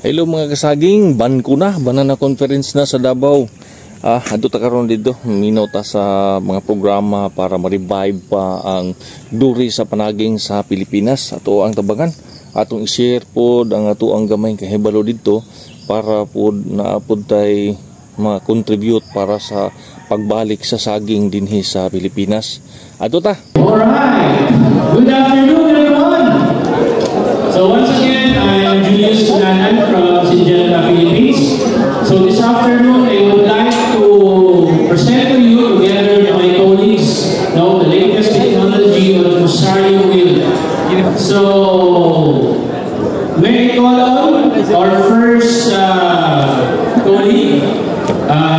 Hello mga kasaging, ban ko na, banana conference na sa Davao. Adto ta karon dito, minaw ta sa mga programa para ma-revive pa ang duri sa panaging sa Pilipinas. Ato ang tabangan, atong i-share pod ang ato ang gamay kahibalo dito para pod naapod tay ma-contribute para sa pagbalik sa saging dinhi sa Pilipinas. Adto ta. Alright, good afternoon everyone. So once again, I am Julius Kunanan from Syngenta, Philippines. So this afternoon, I would like to present to you, together with my colleagues, the latest technology on Rosario Wheel. So, may I call on our first colleague,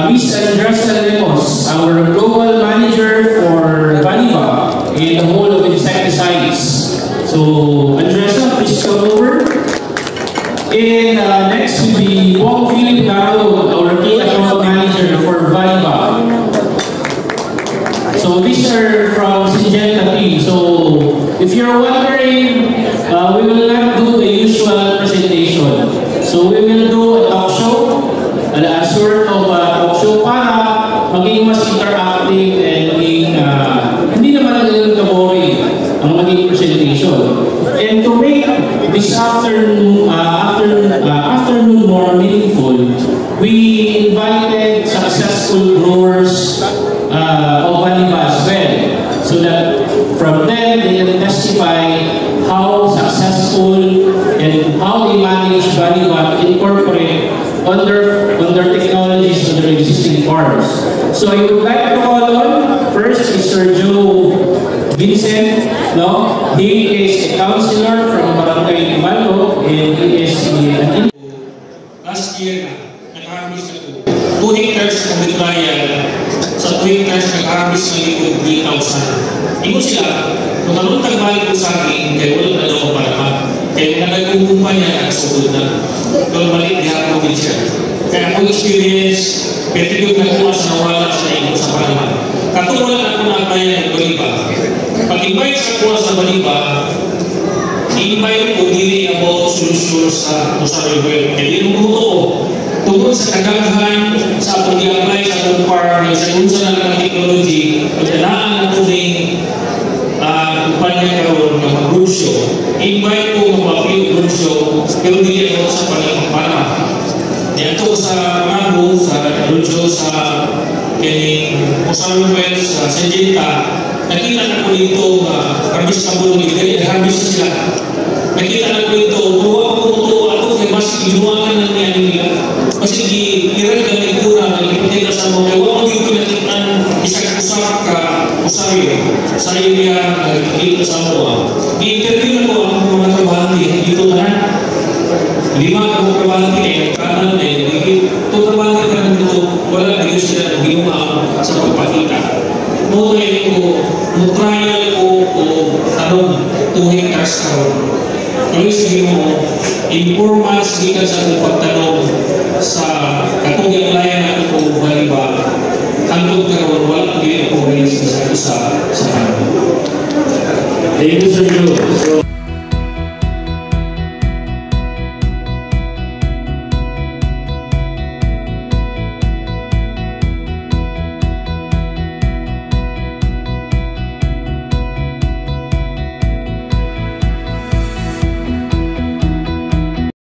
Ms. Andressa Lemos, our global manager for Vaniva in the whole of insecticides. So, Andressa, please come over. And next will be Juan Philip Naro, our key account manager for Vaniva. So, these are from Syngenta team. So, if you're wondering, we will not do the usual presentation. So, we will do a talk show, a sort of talk show para maging mas interactive and maging hindi naman ganun ka-boring ang maging presentation. And to make this afternoon more meaningful, we invited successful growers of Vaniva as well, so that from them they can testify how successful and how they manage Vaniva to incorporate on their technologies to their existing farms. So I would like to call on first Mr. Joe Vincent. He is a councilor from Barangay Timalo, and he is last year nag-harvest ako 2 hectares ng Bitbayan sa 2 hectares nag-harvest ng likod 3,000. Imo sila, kung anong tagbalik ko sa akin, kaya wala na daw para kaya nagagumpa niya at sugod na. Doon maliit niya ako din siya. Kaya ako experience, petigot na kuha sa nawala sa ito sa Vaniva. Katuwala na ako na kaya ng Vaniva. Pag-invite sa kuha sa Vaniva, invite ko dili about solusyon sa Rosario Wheel. Kaya yung buto ko, tungkol sa kagagahan sa pag-i-apply sa itong farm, sa unsa na lang technology, pagkalaan na ito ng kumpanya karoon ng mag-roadshow. Invite ko mag-field roadshow, pero dili ako sa panahon. Dito sa Mago, sa roadshow sa Rosario Wheel, sa Syngenta, nakita na ko dito harvest na bulong ito, harvest na sila. Nakita na ko dito, buwa ko ako kay mas inuwakan na niya nila. Kasi hirag na nagkura, nagkipatay na sa mga huwag ko dito natin isang usap ka, Rosario. Rosario niya, nagkikita sa mga. I-interview na ko ang mga trabahante dito na. 5 ang trabahante kanan ito trabahante ka naman dito, wala na sila na ginawa sa pagpakita. Mutay ko, trial ko tanong 2 hectares karon. Kaya sige mo, in 4 months di ka sa pagtanong sa katungin layan na ito Vaniva, hantong karon wala din ako rin sa kanan. Thank you, Sir Joe.